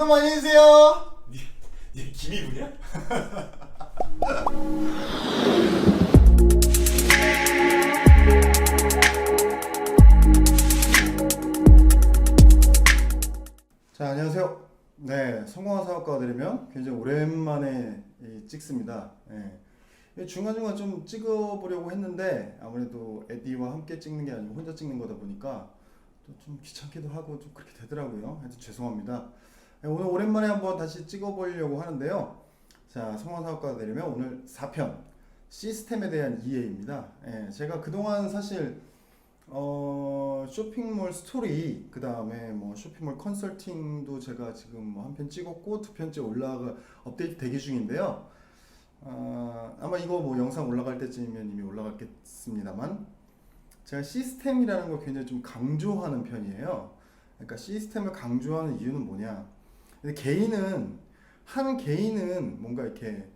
너무 안녕히 계세요. 니 김이분이야? 자, 안녕하세요. 네, 성공한 사업가가 되려면 굉장히 오랜만에 찍습니다. 중간중간 좀 찍어보려고 했는데 아무래도 에디와 함께 찍는 게 아니고 혼자 찍는 거다 보니까 또 좀 귀찮기도 하고 좀 그렇게 되더라고요. 하여튼 죄송합니다. 오늘 오랜만에 한번 다시 찍어보려고 하는데요. 자, 성공한 사업가가 되려면 오늘 4편 시스템에 대한 이해입니다. 제가 그동안 사실 쇼핑몰 스토리, 그 다음에 뭐 쇼핑몰 컨설팅도 제가 지금 뭐 한 편 찍었고 2편째 업데이트 대기 중인데요. 아마 이거 뭐 영상 올라갈 때쯤이면 이미 올라갔겠습니다만, 제가 시스템이라는 걸 굉장히 좀 강조하는 편이에요. 그러니까 시스템을 강조하는 이유는 뭐냐? 근데 한 개인은 뭔가 이렇게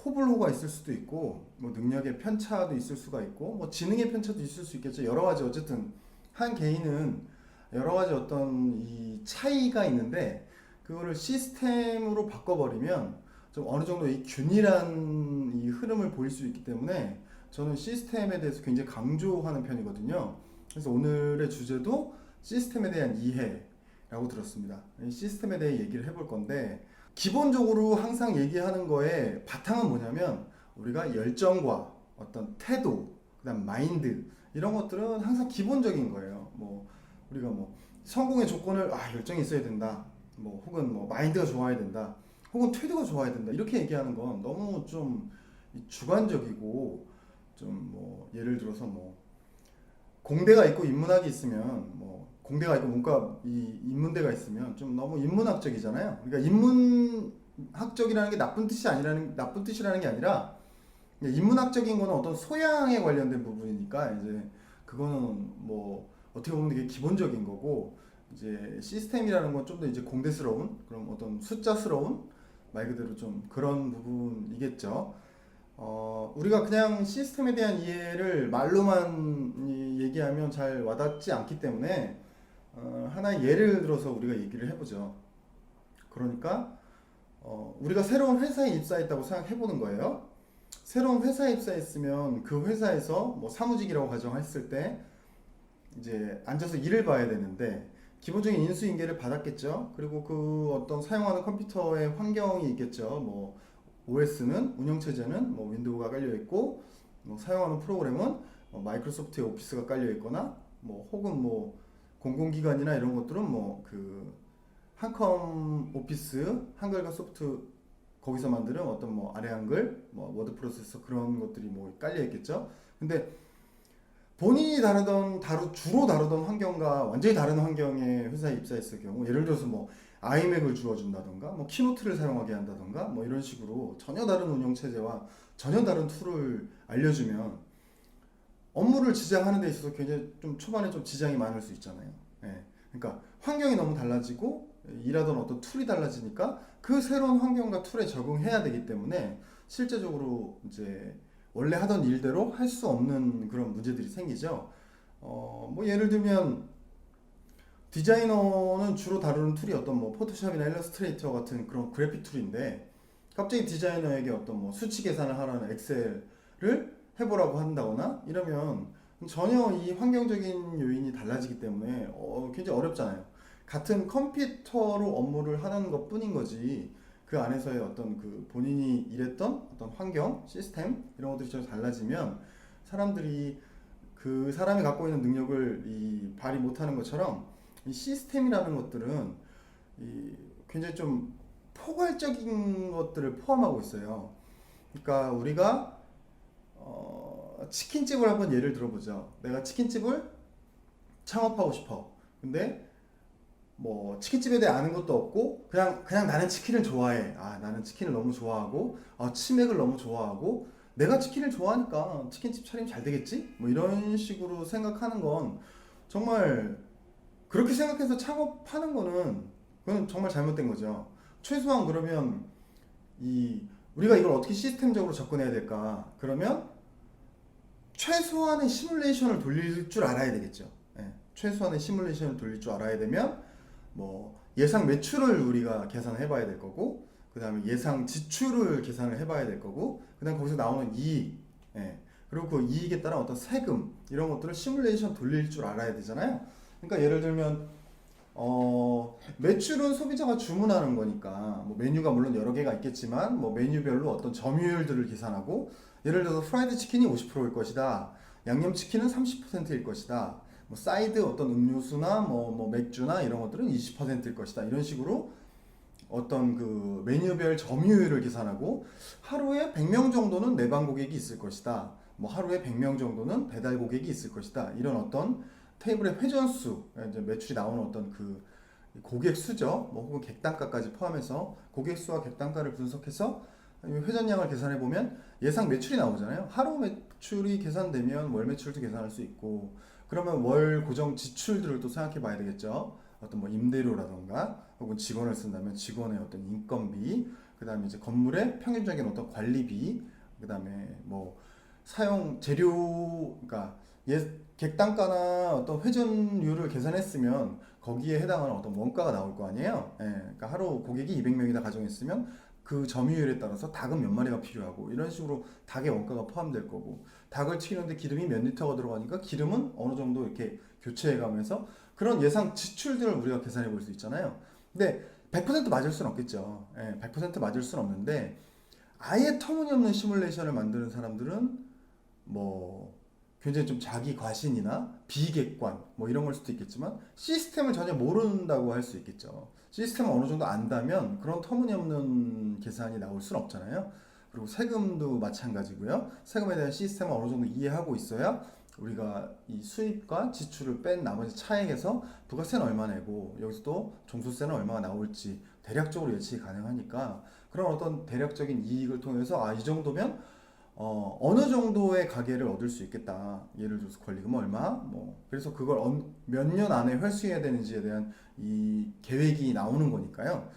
호불호가 있을 수도 있고, 뭐 능력의 편차도 있을 수가 있고, 뭐 지능의 편차도 있을 수 있겠죠. 여러 가지 어쨌든 한 개인은 여러 가지 어떤 이 차이가 있는데, 그거를 시스템으로 바꿔버리면 좀 어느 정도 이 균일한 이 흐름을 보일 수 있기 때문에 저는 시스템에 대해서 굉장히 강조하는 편이거든요. 그래서 오늘의 주제도 시스템에 대한 이해라고 들었습니다. 이 시스템에 대해 얘기를 해볼 건데, 기본적으로 항상 얘기하는 거에 바탕은 뭐냐면 우리가 열정과 어떤 태도, 그다음 마인드, 이런 것들은 항상 기본적인 거예요. 뭐 우리가 뭐 성공의 조건을 열정이 있어야 된다, 뭐 혹은 뭐 마인드가 좋아야 된다, 혹은 태도가 좋아야 된다, 이렇게 얘기하는 건 너무 좀 주관적이고, 좀 뭐 예를 들어서 뭐 공대가 있고 인문학이 있으면, 뭐 공대가 있고 인문대가 있으면 좀 너무 인문학적이잖아요. 그러니까 인문학적이라는 게 나쁜 뜻이라는 게 아니라, 인문학적인 거는 어떤 소양에 관련된 부분이니까 이제 그거는 뭐 어떻게 보면 되게 기본적인 거고, 이제 시스템이라는 건 좀 더 이제 공대스러운, 그런 어떤 숫자스러운, 말 그대로 좀 그런 부분이겠죠. 우리가 그냥 시스템에 대한 이해를 말로만 얘기하면 잘 와닿지 않기 때문에 하나의 예를 들어서 우리가 얘기를 해보죠. 그러니까 우리가 새로운 회사에 입사했다고 생각해보는 거예요. 새로운 회사에 입사했으면 그 회사에서 뭐 사무직이라고 가정했을 때 이제 앉아서 일을 봐야 되는데, 기본적인 인수인계를 받았겠죠. 그리고 그 어떤 사용하는 컴퓨터의 환경이 있겠죠. 뭐 OS는, 운영체제는 뭐 윈도우가 깔려 있고, 뭐 사용하는 프로그램은 마이크로소프트의 오피스가 깔려 있거나, 뭐 혹은 뭐 공공기관이나 이런 것들은 뭐 그 한컴 오피스, 한글과 소프트, 거기서 만드는 어떤 뭐 아래 한글, 뭐 워드 프로세서, 그런 것들이 뭐 깔려 있겠죠. 근데 본인이 주로 다루던 환경과 완전히 다른 환경의 회사에 입사했을 경우, 예를 들어서 뭐 아이맥을 주어준다던가, 뭐 키노트를 사용하게 한다던가, 뭐 이런 식으로 전혀 다른 운영체제와 전혀 다른 툴을 알려주면 업무를 지향하는 데 있어서 굉장히 좀 초반에 좀 지장이 많을 수 있잖아요. 그러니까 환경이 너무 달라지고 일하던 어떤 툴이 달라지니까 그 새로운 환경과 툴에 적응해야 되기 때문에 실제적으로 이제 원래 하던 일대로 할 수 없는 그런 문제들이 생기죠. 뭐 예를 들면 디자이너는 주로 다루는 툴이 어떤 뭐 포토샵이나 일러스트레이터 같은 그런 그래픽 툴인데, 갑자기 디자이너에게 어떤 뭐 수치 계산을 하라는 엑셀을 해보라고 한다거나 이러면 전혀 이 환경적인 요인이 달라지기 때문에 굉장히 어렵잖아요. 같은 컴퓨터로 업무를 하는 것 뿐인 거지, 그 안에서의 어떤 그 본인이 일했던 어떤 환경, 시스템, 이런 것들이 좀 달라지면 사람들이 그 사람이 갖고 있는 능력을 발휘 못하는 것처럼, 이 시스템이라는 것들은 굉장히 좀 포괄적인 것들을 포함하고 있어요. 그러니까 우리가 치킨집을 한번 예를 들어보죠. 내가 치킨집을 창업하고 싶어. 근데 뭐 치킨집에 대해 아는 것도 없고 그냥 나는 치킨을 좋아해. 나는 치킨을 너무 좋아하고 치맥을 너무 좋아하고 내가 치킨을 좋아하니까 치킨집 차리면 잘 되겠지? 뭐 이런 식으로 생각하는 건, 정말 그렇게 생각해서 창업하는 거는 그건 정말 잘못된 거죠. 최소한 그러면 우리가 이걸 어떻게 시스템적으로 접근해야 될까? 그러면 최소한의 시뮬레이션을 돌릴 줄 알아야 되겠죠. 최소한의 시뮬레이션을 돌릴 줄 알아야 되면, 뭐 예상 매출을 우리가 계산해 봐야 될 거고, 그 다음에 예상 지출을 계산을 해 봐야 될 거고, 그 다음에 거기서 나오는 이익, 예. 그리고 그 이익에 따른 어떤 세금 이런 것들을 시뮬레이션 돌릴 줄 알아야 되잖아요. 그러니까 예를 들면 매출은 소비자가 주문하는 거니까 뭐 메뉴가 물론 여러 개가 있겠지만 뭐 메뉴별로 어떤 점유율들을 계산하고, 예를 들어서 프라이드 치킨이 50%일 것이다, 양념 치킨은 30%일 것이다, 뭐 사이드 어떤 음료수나 뭐 맥주나 이런 것들은 20%일 것이다, 이런 식으로 어떤 그 메뉴별 점유율을 계산하고, 하루에 100명 정도는 내방 고객이 있을 것이다, 뭐 하루에 100명 정도는 배달 고객이 있을 것이다, 이런 어떤 테이블의 회전수, 이제 매출이 나오는 어떤 그 고객 수죠, 뭐 혹은 객단가까지 포함해서 고객 수와 객단가를 분석해서 회전량을 계산해 보면 예상 매출이 나오잖아요. 하루 매출이 계산되면 월 매출도 계산할 수 있고, 그러면 월 고정 지출들을 또 생각해 봐야 되겠죠. 어떤 뭐 임대료라던가 혹은 직원을 쓴다면 직원의 어떤 인건비, 그 다음에 이제 건물의 평균적인 어떤 관리비, 그 다음에 뭐 사용 재료, 그러니까 객단가나 어떤 회전율을 계산했으면 거기에 해당하는 어떤 원가가 나올 거 아니에요. 예, 그러니까 하루 고객이 200명이다 가정했으면 그 점유율에 따라서 닭은 몇 마리가 필요하고, 이런 식으로 닭의 원가가 포함될 거고, 닭을 튀기는데 기름이 몇 리터가 들어가니까 기름은 어느 정도 이렇게 교체해가면서 그런 예상 지출들을 우리가 계산해 볼 수 있잖아요. 근데 100% 맞을 수는 없겠죠. 예, 100% 맞을 수는 없는데, 아예 터무니없는 시뮬레이션을 만드는 사람들은 뭐 굉장히 좀 자기 과신이나 비객관 뭐 이런 걸 수도 있겠지만, 시스템을 전혀 모른다고 할 수 있겠죠. 시스템을 어느 정도 안다면 그런 터무니없는 계산이 나올 수는 없잖아요. 그리고 세금도 마찬가지고요. 세금에 대한 시스템을 어느 정도 이해하고 있어야 우리가 이 수입과 지출을 뺀 나머지 차액에서 부가세는 얼마 내고 여기서 또 종소세는 얼마가 나올지 대략적으로 예측이 가능하니까, 그런 어떤 대략적인 이익을 통해서 이 정도면 어느 정도의 가계를 얻을 수 있겠다. 예를 들어서 권리금 얼마, 뭐 그래서 그걸 몇 년 안에 회수해야 되는지에 대한 이 계획이 나오는 거니까요.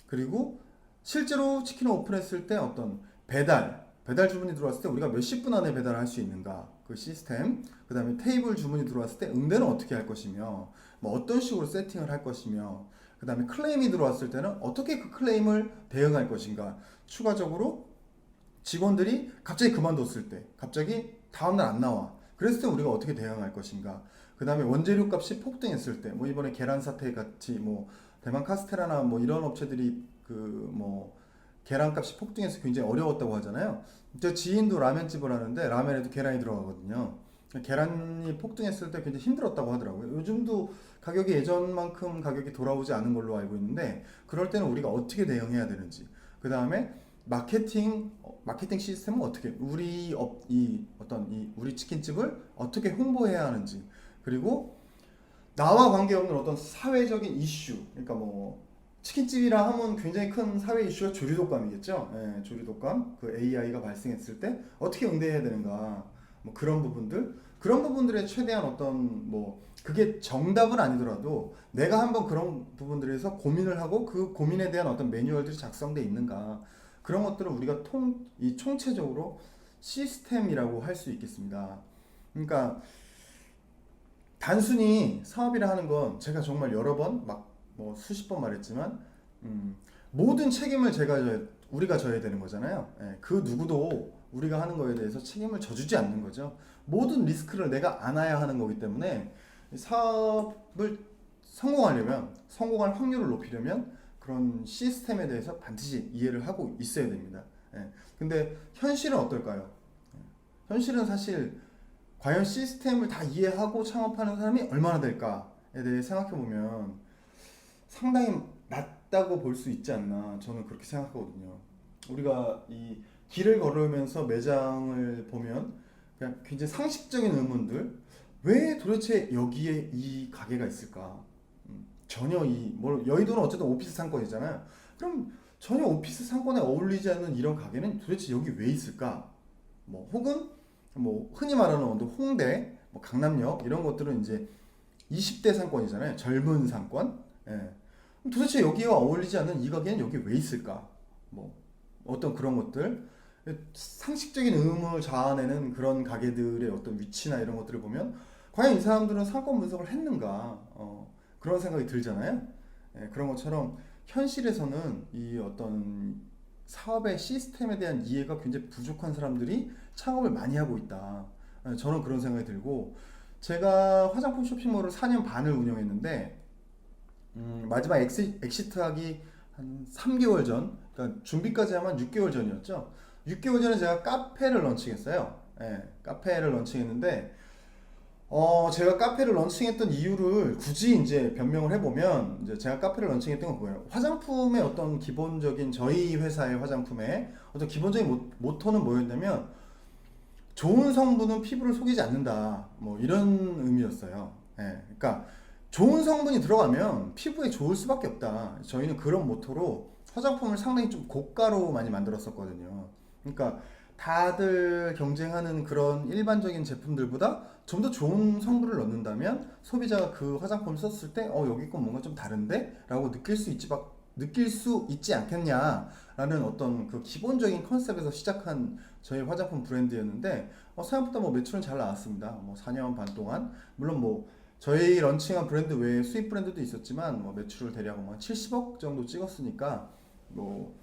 그리고 실제로 치킨을 오픈했을 때 어떤 배달 주문이 들어왔을 때 우리가 몇십 분 안에 배달을 할 수 있는가, 그 시스템, 그 다음에 테이블 주문이 들어왔을 때 응대는 어떻게 할 것이며, 뭐 어떤 식으로 세팅을 할 것이며, 그 다음에 클레임이 들어왔을 때는 어떻게 그 클레임을 대응할 것인가, 추가적으로 직원들이 갑자기 그만뒀을 때, 갑자기 다음날 안 나와, 그랬을 때 우리가 어떻게 대응할 것인가, 그 다음에 원재료 값이 폭등했을 때, 뭐 이번에 계란 사태 같이 뭐 대만 카스테라나 뭐 이런 업체들이 그 뭐 계란값이 폭등해서 굉장히 어려웠다고 하잖아요. 저 지인도 라면집을 하는데 라면에도 계란이 들어가거든요. 계란이 폭등했을 때 굉장히 힘들었다고 하더라고요. 요즘도 가격이 예전만큼 가격이 돌아오지 않은 걸로 알고 있는데, 그럴 때는 우리가 어떻게 대응해야 되는지, 그 다음에 마케팅 시스템은 어떻게, 우리 치킨집을 어떻게 홍보해야 하는지, 그리고 나와 관계없는 어떤 사회적인 이슈, 그러니까 뭐 치킨집이라 하면 굉장히 큰 사회 이슈가 조류독감이겠죠. 예, 조류독감, 그 AI가 발생했을 때 어떻게 응대해야 되는가, 뭐 그런 부분들의 최대한 어떤 뭐 그게 정답은 아니더라도 내가 한번 그런 부분들에서 고민을 하고 그 고민에 대한 어떤 매뉴얼들이 작성돼 있는가, 그런 것들을 우리가 총체적으로 시스템이라고 할 수 있겠습니다. 그러니까 단순히 사업이라 하는 건 제가 정말 여러 번 뭐 수십 번 말했지만, 모든 책임을 우리가 져야 되는 거잖아요. 예, 그 누구도 우리가 하는 거에 대해서 책임을 져주지 않는 거죠. 모든 리스크를 내가 안아야 하는 거기 때문에 사업을 성공할 확률을 높이려면 그런 시스템에 대해서 반드시 이해를 하고 있어야 됩니다. 예, 근데 현실은 어떨까요? 현실은 사실 과연 시스템을 다 이해하고 창업하는 사람이 얼마나 될까에 대해 생각해 보면 상당히 낮다고 볼 수 있지 않나, 저는 그렇게 생각하거든요. 우리가 이 길을 걸으면서 매장을 보면 그냥 굉장히 상식적인 의문들, 왜 도대체 여기에 이 가게가 있을까? 전혀 여의도는 어쨌든 오피스 상권이잖아요. 그럼 전혀 오피스 상권에 어울리지 않는 이런 가게는 도대체 여기 왜 있을까? 뭐 혹은 뭐 흔히 말하는 홍대, 뭐 강남역 이런 것들은 이제 20대 상권이잖아요. 젊은 상권. 예. 도대체 여기와 어울리지 않는 이 가게는 여기 왜 있을까? 뭐 어떤 그런 것들, 상식적인 의문을 자아내는 그런 가게들의 어떤 위치나 이런 것들을 보면 과연 이 사람들은 상권 분석을 했는가, 그런 생각이 들잖아요. 그런 것처럼 현실에서는 이 어떤 사업의 시스템에 대한 이해가 굉장히 부족한 사람들이 창업을 많이 하고 있다. 저는 그런 생각이 들고 제가 화장품 쇼핑몰을 4년 반을 운영했는데 마지막 엑시트하기 한 3개월 전, 그러니까 준비까지 하면 6개월 전이었죠. 6개월 전에 제가 카페를 런칭했어요. 카페를 런칭했는데 제가 카페를 런칭했던 이유를 굳이 이제 변명을 해보면, 이제 제가 카페를 런칭했던 건 뭐예요? 화장품의 어떤 기본적인, 저희 회사의 화장품의 어떤 기본적인 모토는 뭐였냐면, 좋은 성분은 피부를 속이지 않는다. 뭐 이런 의미였어요. 그러니까 좋은 성분이 들어가면 피부에 좋을 수밖에 없다. 저희는 그런 모토로 화장품을 상당히 좀 고가로 많이 만들었었거든요. 그러니까 다들 경쟁하는 그런 일반적인 제품들보다 좀 더 좋은 성분을 넣는다면 소비자가 그 화장품을 썼을 때 여기 건 뭔가 좀 다른데? 라고 느낄 수 있지 않겠냐라는 어떤 그 기본적인 컨셉에서 시작한 저희 화장품 브랜드였는데 생각보다 뭐 매출은 잘 나왔습니다. 뭐 4년 반 동안 물론 뭐 저희 런칭한 브랜드 외에 수입 브랜드도 있었지만 뭐 매출을 대략 뭐 70억 정도 찍었으니까 뭐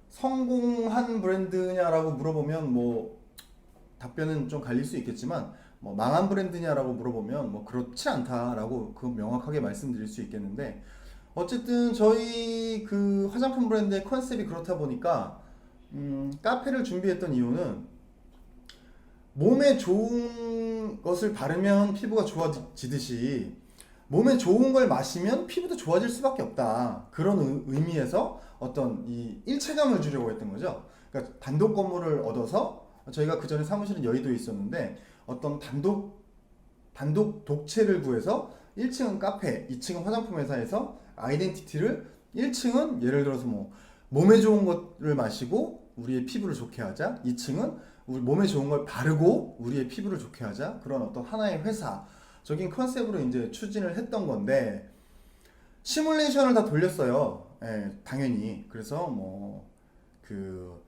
성공한 브랜드냐라고 물어보면 뭐 답변은 좀 갈릴 수 있겠지만 뭐 망한 브랜드냐라고 물어보면 뭐 그렇지 않다라고 그 명확하게 말씀드릴 수 있겠는데 어쨌든 저희 그 화장품 브랜드의 컨셉이 그렇다 보니까 카페를 준비했던 이유는 몸에 좋은 것을 바르면 피부가 좋아지듯이 몸에 좋은 걸 마시면 피부도 좋아질 수밖에 없다. 그런 의미에서 어떤 이 일체감을 주려고 했던 거죠. 그러니까 단독 건물을 얻어서 저희가 그 전에 사무실은 여의도에 있었는데 어떤 단독 독채를 구해서 1층은 카페, 2층은 화장품 회사에서 아이덴티티를 1층은 예를 들어서 뭐 몸에 좋은 것을 마시고 우리의 피부를 좋게 하자. 2층은 우리 몸에 좋은 걸 바르고 우리의 피부를 좋게 하자. 그런 어떤 하나의 회사적인 컨셉으로 이제 추진을 했던 건데 시뮬레이션을 다 돌렸어요. 당연히. 그래서 그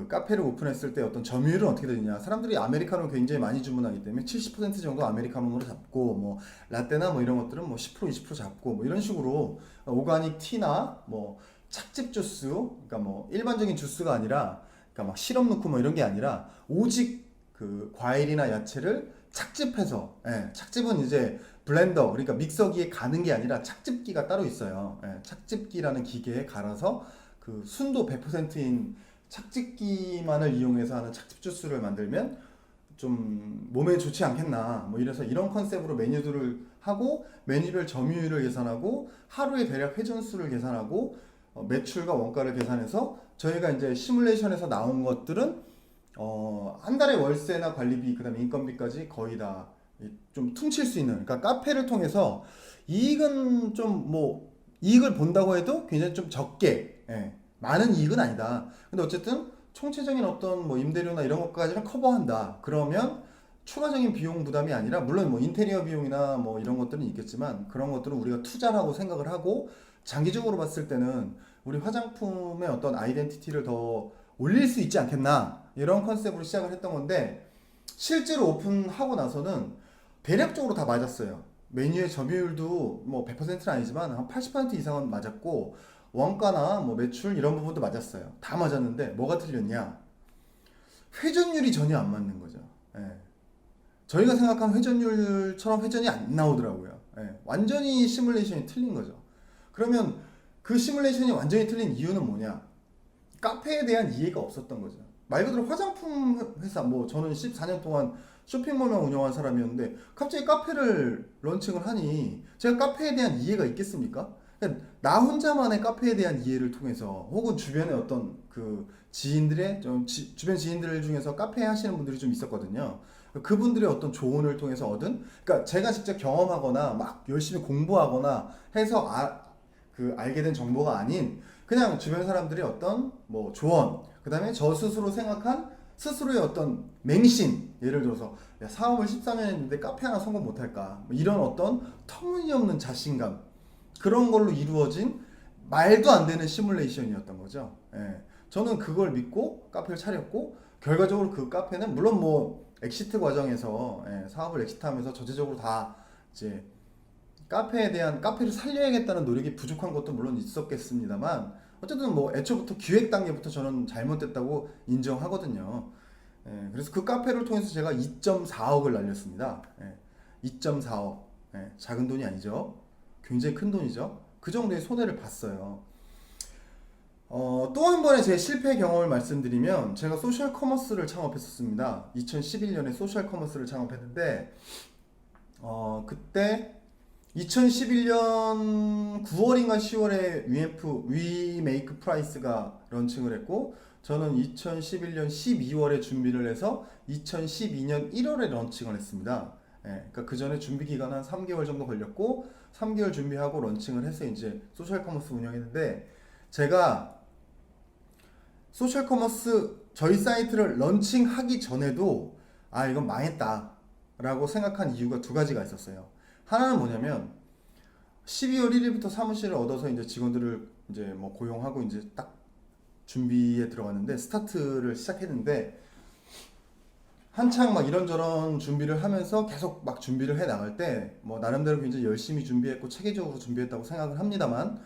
카페를 오픈했을 때 어떤 점유율은 어떻게 되느냐. 사람들이 아메리카노를 굉장히 많이 주문하기 때문에 70% 정도 아메리카노로 잡고 뭐 라떼나 뭐 이런 것들은 뭐 10% 20% 잡고 뭐 이런 식으로 오가닉 티나 뭐 착즙 주스, 그러니까 뭐 일반적인 주스가 아니라 그러니까 막 시럽 넣고 뭐 이런 게 아니라 오직 그 과일이나 야채를 착즙해서 착즙은 이제 블렌더 그러니까 믹서기에 가는 게 아니라 착즙기가 따로 있어요. 착즙기라는 기계에 갈아서 그 순도 100%인 착즙기만을 이용해서 하는 착즙 주스를 만들면 좀 몸에 좋지 않겠나 뭐 이래서 이런 컨셉으로 메뉴들을 하고 메뉴별 점유율을 계산하고 하루에 대략 회전수를 계산하고 매출과 원가를 계산해서 저희가 이제 시뮬레이션에서 나온 것들은 한 달에 월세나 관리비 그다음에 인건비까지 거의 다 좀 퉁칠 수 있는 그러니까 카페를 통해서 이익은 좀 뭐 이익을 본다고 해도 굉장히 좀 적게 많은 이익은 아니다. 근데 어쨌든 총체적인 어떤 뭐 임대료나 이런 것까지는 커버한다. 그러면 추가적인 비용 부담이 아니라 물론 뭐 인테리어 비용이나 뭐 이런 것들은 있겠지만 그런 것들은 우리가 투자라고 생각을 하고 장기적으로 봤을 때는 우리 화장품의 어떤 아이덴티티를 더 올릴 수 있지 않겠나 이런 컨셉으로 시작을 했던 건데 실제로 오픈하고 나서는 대략적으로 다 맞았어요. 메뉴의 점유율도 뭐 100%는 아니지만 한 80% 이상은 맞았고 원가나 뭐 매출 이런 부분도 맞았어요. 다 맞았는데 뭐가 틀렸냐? 회전율이 전혀 안 맞는 거죠. 저희가 생각한 회전율처럼 회전이 안 나오더라고요. 완전히 시뮬레이션이 틀린 거죠. 그러면 그 시뮬레이션이 완전히 틀린 이유는 뭐냐? 카페에 대한 이해가 없었던 거죠. 말 그대로 화장품 회사, 뭐 저는 14년 동안 쇼핑몰만 운영한 사람이었는데 갑자기 카페를 런칭을 하니 제가 카페에 대한 이해가 있겠습니까? 그냥 나 혼자만의 카페에 대한 이해를 통해서 혹은 주변에 어떤 그 지인들의 주변 지인들 중에서 카페 하시는 분들이 좀 있었거든요. 그분들의 어떤 조언을 통해서 얻은 그러니까 제가 직접 경험하거나 막 열심히 공부하거나 해서 알게 된 정보가 아닌 그냥 주변 사람들의 어떤 뭐 조언 그다음에 저 스스로 생각한 스스로의 어떤 맹신 예를 들어서 야, 사업을 14년 했는데 카페 하나 성공 못할까 뭐 이런 어떤 터무니없는 자신감 그런 걸로 이루어진 말도 안 되는 시뮬레이션이었던 거죠. 저는 그걸 믿고 카페를 차렸고 결과적으로 그 카페는 물론 뭐 엑시트 과정에서 사업을 엑시트하면서 전체적으로 다 이제 카페에 대한 카페를 살려야겠다는 노력이 부족한 것도 물론 있었겠습니다만 어쨌든 뭐 애초부터 기획 단계부터 저는 잘못됐다고 인정하거든요. 예, 그래서 그 카페를 통해서 제가 2.4억을 날렸습니다. 예, 2.4억. 예, 작은 돈이 아니죠. 굉장히 큰 돈이죠. 그 정도의 손해를 봤어요. 또 한 번의 제 실패 경험을 말씀드리면 제가 소셜 커머스를 창업했었습니다. 2011년에 소셜 커머스를 창업했는데 그때 2011년 9월인가 10월에 위 메이크 프라이스가 런칭을 했고 저는 2011년 12월에 준비를 해서 2012년 1월에 런칭을 했습니다. 예, 그러니까 그 전에 준비 기간 한 3개월 정도 걸렸고 3개월 준비하고 런칭을 해서 이제 소셜 커머스 운영했는데 제가 소셜 커머스 저희 사이트를 런칭하기 전에도 아 이건 망했다 라고 생각한 이유가 두 가지가 있었어요. 하나는 뭐냐면 12월 1일부터 사무실을 얻어서 이제 직원들을 이제 뭐 고용하고 이제 딱 준비에 들어갔는데 스타트를 시작했는데 한창 막 이런저런 준비를 하면서 계속 막 준비를 해 나갈 때 뭐 나름대로 굉장히 열심히 준비했고 체계적으로 준비했다고 생각을 합니다만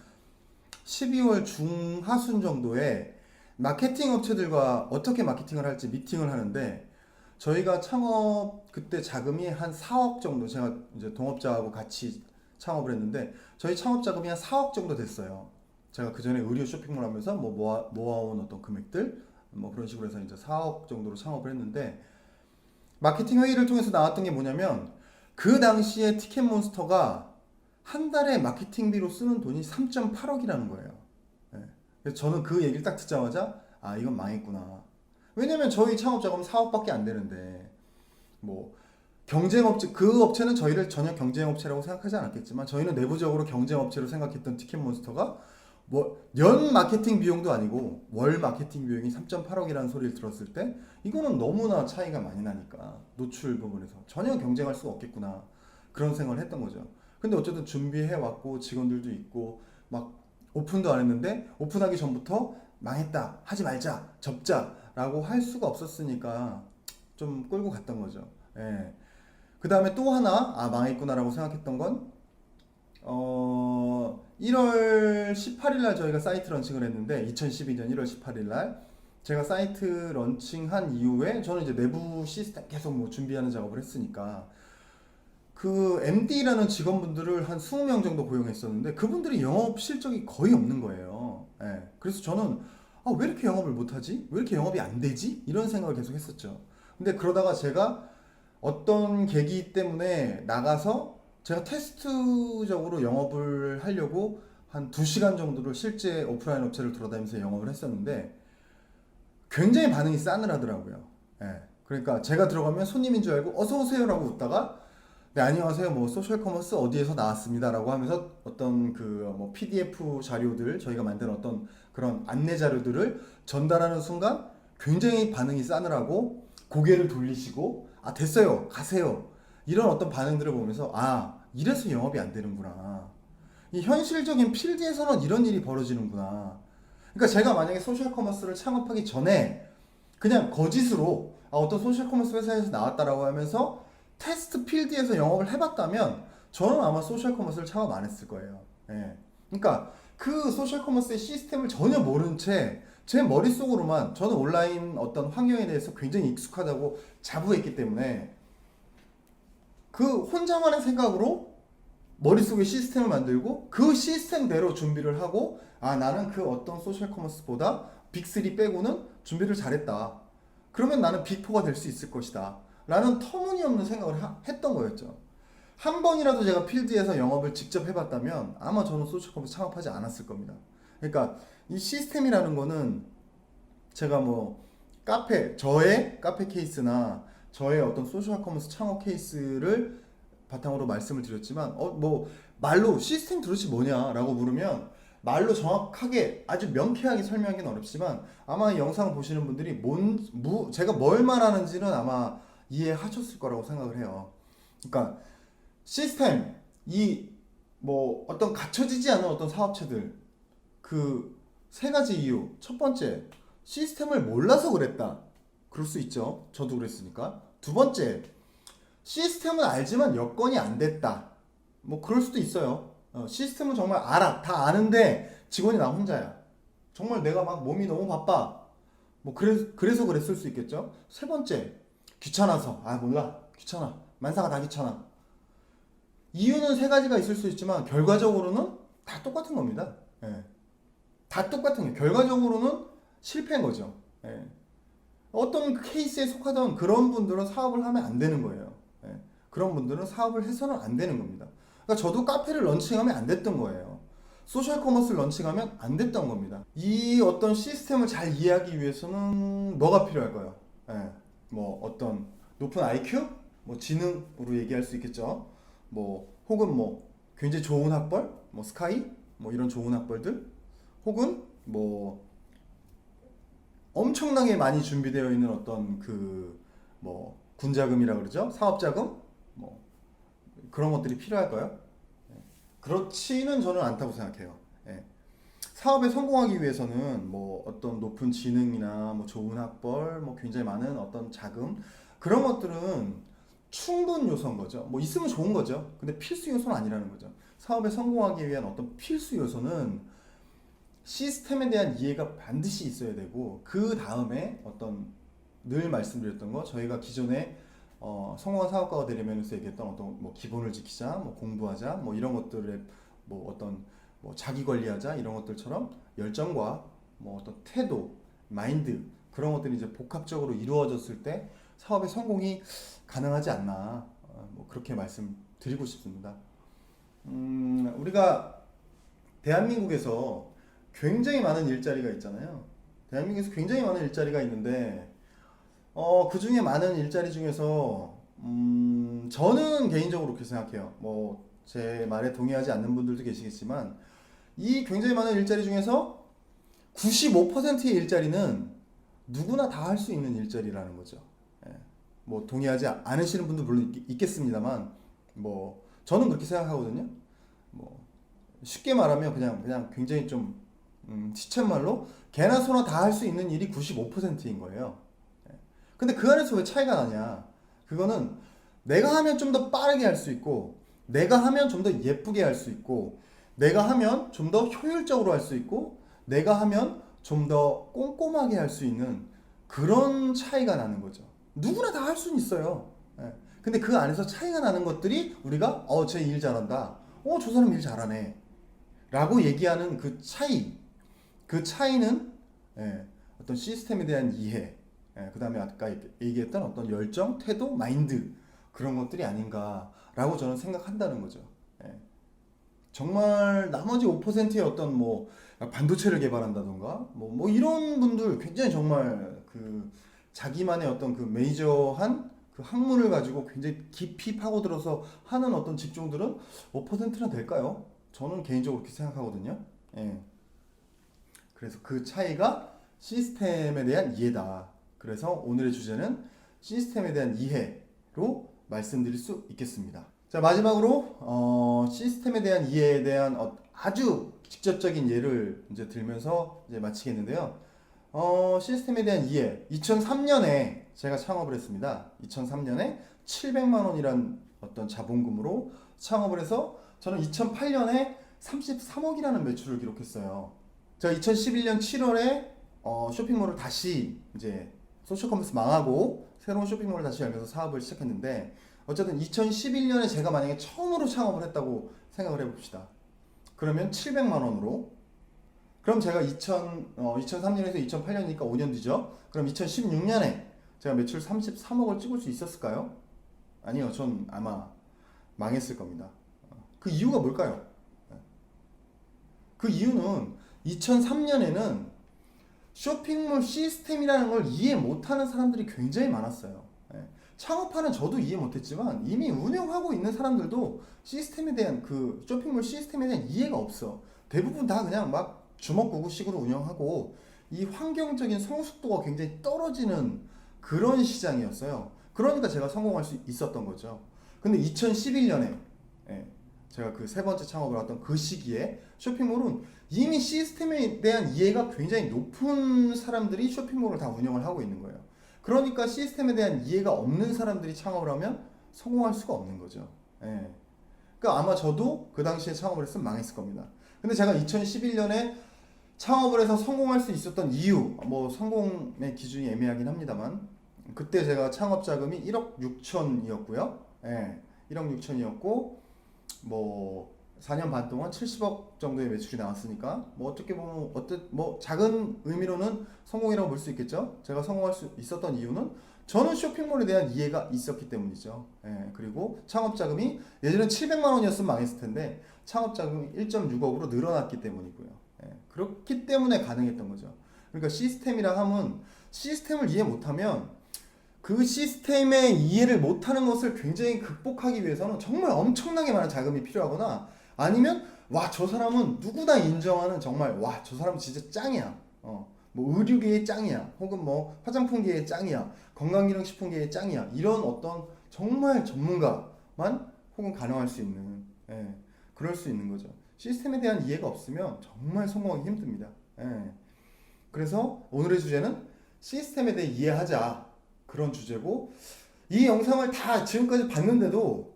12월 중하순 정도에 마케팅 업체들과 어떻게 마케팅을 할지 미팅을 하는데 저희가 창업 그때 자금이 한 4억 정도 제가 이제 동업자하고 같이 창업을 했는데 저희 창업 자금이 한 4억 정도 됐어요. 제가 그 전에 의류 쇼핑몰 하면서 뭐 모아온 어떤 금액들 뭐 그런 식으로 해서 이제 4억 정도로 창업을 했는데 마케팅 회의를 통해서 나왔던 게 뭐냐면 그 당시에 티켓몬스터가 한 달에 마케팅비로 쓰는 돈이 3.8억이라는 거예요. 예. 그래서 저는 그 얘기를 딱 듣자마자 아 이건 망했구나. 왜냐면 저희 창업 자금 4억밖에 안 되는데 뭐 경쟁업체 그 업체는 저희를 전혀 경쟁업체라고 생각하지 않았겠지만 저희는 내부적으로 경쟁업체로 생각했던 티켓몬스터가 뭐 연 마케팅 비용도 아니고 월 마케팅 비용이 3.8억이라는 소리를 들었을 때 이거는 너무나 차이가 많이 나니까 노출 부분에서 전혀 경쟁할 수가 없겠구나 그런 생각을 했던 거죠. 근데 어쨌든 준비해 왔고 직원들도 있고 막 오픈도 안 했는데 오픈하기 전부터 망했다 하지 말자 접자라고 할 수가 없었으니까 좀 끌고 갔던 거죠. 예. 그 다음에 또 하나 아 망했구나라고 생각했던 건 1월 18일 날 저희가 사이트 런칭을 했는데 2012년 1월 18일 날 제가 사이트 런칭한 이후에 저는 이제 내부 시스템 계속 뭐 준비하는 작업을 했으니까 그 MD라는 직원분들을 한 20명 정도 고용했었는데 그분들이 영업 실적이 거의 없는 거예요. 예. 그래서 저는 아, 왜 이렇게 영업을 못하지? 왜 이렇게 영업이 안 되지? 이런 생각을 계속 했었죠. 근데 그러다가 제가 어떤 계기 때문에 나가서 제가 테스트적으로 영업을 하려고 한 2시간 정도를 실제 오프라인 업체를 돌아다니면서 영업을 했었는데 굉장히 반응이 싸늘하더라고요. 예. 그러니까 제가 들어가면 손님인 줄 알고 어서 오세요라고 웃다가 네, 안녕하세요. 뭐 소셜 커머스 어디에서 나왔습니다라고 하면서 어떤 그 뭐 PDF 자료들 저희가 만든 어떤 그런 안내 자료들을 전달하는 순간 굉장히 반응이 싸늘하고 고개를 돌리시고 아 됐어요 가세요 이런 어떤 반응들을 보면서 아 이래서 영업이 안 되는구나 이 현실적인 필드에서는 이런 일이 벌어지는구나. 그러니까 제가 만약에 소셜 커머스를 창업하기 전에 그냥 거짓으로 아, 어떤 소셜 커머스 회사에서 나왔다라고 하면서 테스트 필드에서 영업을 해봤다면 저는 아마 소셜 커머스를 창업 안 했을 거예요. 예. 그러니까 그 소셜 커머스의 시스템을 전혀 모른 채 제 머릿속으로만 저는 온라인 어떤 환경에 대해서 굉장히 익숙하다고 자부했기 때문에 그 혼자만의 생각으로 머릿속에 시스템을 만들고 그 시스템대로 준비를 하고 아 나는 그 어떤 소셜 커머스보다 빅3 빼고는 준비를 잘했다. 그러면 나는 빅4가 될 수 있을 것이다. 라는 터무니없는 생각을 했던 거였죠. 한 번이라도 제가 필드에서 영업을 직접 해봤다면 아마 저는 소셜 커머스 창업하지 않았을 겁니다. 그러니까 이 시스템이라는 거는 제가 뭐 저의 카페 케이스나 저의 어떤 소셜 커머스 창업 케이스를 바탕으로 말씀을 드렸지만 뭐 말로 시스템 도대체 뭐냐라고 물으면 말로 정확하게 아주 명쾌하게 설명하기는 어렵지만 아마 이 영상을 보시는 분들이 제가 뭘 말하는지는 아마 이해하셨을 거라고 생각을 해요. 그러니까 시스템 이 뭐 어떤 갖춰지지 않은 어떤 사업체들 그 세 가지 이유. 첫 번째 시스템을 몰라서 그랬다. 그럴 수 있죠. 저도 그랬으니까. 두 번째 시스템은 알지만 여건이 안 됐다. 뭐 그럴 수도 있어요. 시스템은 정말 알아. 다 아는데 직원이 나 혼자야. 정말 내가 막 몸이 너무 바빠. 뭐 그래서 그랬을 수 있겠죠. 세 번째, 귀찮아서. 아 몰라. 귀찮아. 만사가 다 귀찮아. 이유는 세 가지가 있을 수 있지만 결과적으로는 다 똑같은 겁니다. 예. 다 똑같은 게 결과적으로는 실패인 거죠. 예. 어떤 케이스에 속하던 그런 분들은 사업을 하면 안 되는 거예요. 예. 그런 분들은 사업을 해서는 안 되는 겁니다. 그러니까 저도 카페를 런칭하면 안 됐던 거예요. 소셜 커머스를 런칭하면 안 됐던 겁니다. 이 어떤 시스템을 잘 이해하기 위해서는 뭐가 필요할까요? 예. 뭐 어떤 높은 IQ? 뭐 지능으로 얘기할 수 있겠죠. 뭐 혹은 뭐 굉장히 좋은 학벌? 뭐 스카이? 뭐 이런 좋은 학벌들? 혹은 뭐 엄청나게 많이 준비되어 있는 어떤 그 뭐 군자금이라 그러죠? 사업자금? 뭐 그런 것들이 필요할까요? 그렇지는 저는 않다고 생각해요. 예. 사업에 성공하기 위해서는 뭐 어떤 높은 지능이나 뭐 좋은 학벌, 뭐 굉장히 많은 어떤 자금 그런 것들은 충분 요소인 거죠. 뭐 있으면 좋은 거죠. 근데 필수 요소는 아니라는 거죠. 사업에 성공하기 위한 어떤 필수 요소는 시스템에 대한 이해가 반드시 있어야 되고 그 다음에 어떤 늘 말씀드렸던 거 저희가 기존에 성공한 사업가가 되려면서 얘기했던 어떤 뭐 기본을 지키자, 뭐 공부하자, 뭐 이런 것들의 뭐 어떤 뭐 자기 관리하자 이런 것들처럼 열정과 뭐 어떤 태도, 마인드 그런 것들이 이제 복합적으로 이루어졌을 때 사업의 성공이 가능하지 않나 뭐 그렇게 말씀드리고 싶습니다. 우리가 대한민국에서 굉장히 많은 일자리가 있잖아요. 대한민국에서 굉장히 많은 일자리가 있는데 그 중에 많은 일자리 중에서 저는 개인적으로 그렇게 생각해요. 뭐 제 말에 동의하지 않는 분들도 계시겠지만 이 굉장히 많은 일자리 중에서 95%의 일자리는 누구나 다 할 수 있는 일자리라는 거죠. 예. 뭐 동의하지 않으시는 분도 물론 있겠습니다만 뭐 저는 그렇게 생각하거든요. 뭐 쉽게 말하면 그냥 굉장히 좀 시쳇말로 개나 소나 다 할 수 있는 일이 95%인 거예요. 예. 근데 그 안에서 왜 차이가 나냐? 그거는 내가 하면 좀 더 빠르게 할 수 있고, 내가 하면 좀 더 예쁘게 할 수 있고, 내가 하면 좀 더 효율적으로 할 수 있고, 내가 하면 좀 더 꼼꼼하게 할 수 있는 그런 차이가 나는 거죠. 누구나 다 할 수는 있어요. 예. 근데 그 안에서 차이가 나는 것들이 우리가 쟤 일 잘한다. 저 사람 일 잘하네. 라고 얘기하는 그 차이는 예, 어떤 시스템에 대한 이해, 그 다음에 아까 얘기했던 어떤 열정, 태도, 마인드 그런 것들이 아닌가라고 저는 생각한다는 거죠. 예. 정말 나머지 5%의 어떤 뭐 반도체를 개발한다던가 뭐 이런 분들 굉장히 정말 그 자기만의 어떤 그 메이저한 그 학문을 가지고 굉장히 깊이 파고들어서 하는 어떤 직종들은 5%나 될까요? 저는 개인적으로 그렇게 생각하거든요. 예. 그래서 그 차이가 시스템에 대한 이해다. 그래서 오늘의 주제는 시스템에 대한 이해로 말씀드릴 수 있겠습니다. 자, 마지막으로 시스템에 대한 이해에 대한 아주 직접적인 예를 이제 들면서 이제 마치겠는데요. 시스템에 대한 이해. 2003년에 제가 창업을 했습니다. 2003년에 700만 원이란 어떤 자본금으로 창업을 해서 저는 2008년에 33억이라는 매출을 기록했어요. 제가 2011년 7월에 쇼핑몰을 다시 이제 소셜커머스 망하고 새로운 쇼핑몰을 다시 열면서 사업을 시작했는데 어쨌든 2011년에 제가 만약에 처음으로 창업을 했다고 생각을 해봅시다. 그러면 700만 원으로 그럼 제가 2003년에서 2008년이니까 5년 뒤죠. 그럼 2016년에 제가 매출 33억을 찍을 수 있었을까요? 아니요. 전 아마 망했을 겁니다. 그 이유가 뭘까요? 그 이유는 2003년에는 쇼핑몰 시스템이라는 걸 이해 못하는 사람들이 굉장히 많았어요. 창업하는 저도 이해 못했지만 이미 운영하고 있는 사람들도 시스템에 대한 그 쇼핑몰 시스템에 대한 이해가 없어. 대부분 다 그냥 막 주먹구구식으로 운영하고 이 환경적인 성숙도가 굉장히 떨어지는 그런 시장이었어요. 그러니까 제가 성공할 수 있었던 거죠. 근데 2011년에 제가 그 세 번째 창업을 했던 그 시기에 쇼핑몰은 이미 시스템에 대한 이해가 굉장히 높은 사람들이 쇼핑몰을 다 운영을 하고 있는 거예요. 그러니까 시스템에 대한 이해가 없는 사람들이 창업을 하면 성공할 수가 없는 거죠. 그러니까 아마 저도 그 당시에 창업을 했으면 망했을 겁니다. 근데 제가 2011년에 창업을 해서 성공할 수 있었던 이유, 뭐 성공의 기준이 애매하긴 합니다만 그때 제가 창업 자금이 1억 6천이었고요. 예, 1억 6천이었고 뭐 4년 반 동안 70억 정도의 매출이 나왔으니까 뭐 어떻게 보면 뭐 작은 의미로는 성공이라고 볼 수 있겠죠. 제가 성공할 수 있었던 이유는 저는 쇼핑몰에 대한 이해가 있었기 때문이죠. 예, 그리고 창업 자금이 예전에 700만 원이었으면 망했을 텐데 창업 자금이 1.6억으로 늘어났기 때문이고요. 예, 그렇기 때문에 가능했던 거죠. 그러니까 시스템이라 함은 시스템을 이해 못하면 그 시스템의 이해를 못하는 것을 굉장히 극복하기 위해서는 정말 엄청나게 많은 자금이 필요하거나 아니면 와 저 사람은 누구나 인정하는 정말 와 저 사람은 진짜 짱이야. 뭐 의류계의 짱이야. 혹은 뭐 화장품계의 짱이야. 건강기능식품계의 짱이야. 이런 어떤 정말 전문가만 혹은 가능할 수 있는 그럴 수 있는 거죠. 시스템에 대한 이해가 없으면 정말 성공하기 힘듭니다. 예. 그래서 오늘의 주제는 시스템에 대해 이해하자. 그런 주제고 이 영상을 다 지금까지 봤는데도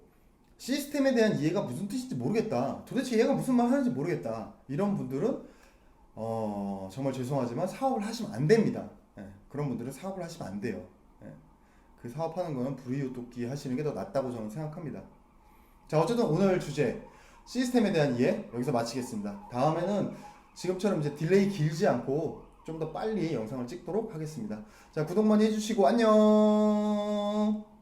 시스템에 대한 이해가 무슨 뜻인지 모르겠다. 도대체 얘가 무슨 말 하는지 모르겠다. 이런 분들은 정말 죄송하지만 사업을 하시면 안 됩니다. 예, 그런 분들은 사업을 하시면 안 돼요. 예, 그 사업하는 거는 불이웃돕기 하시는 게 더 낫다고 저는 생각합니다. 자, 어쨌든 오늘 주제 시스템에 대한 이해 여기서 마치겠습니다. 다음에는 지금처럼 이제 딜레이 길지 않고 좀 더 빨리 영상을 찍도록 하겠습니다. 자, 구독 많이 해주시고 안녕.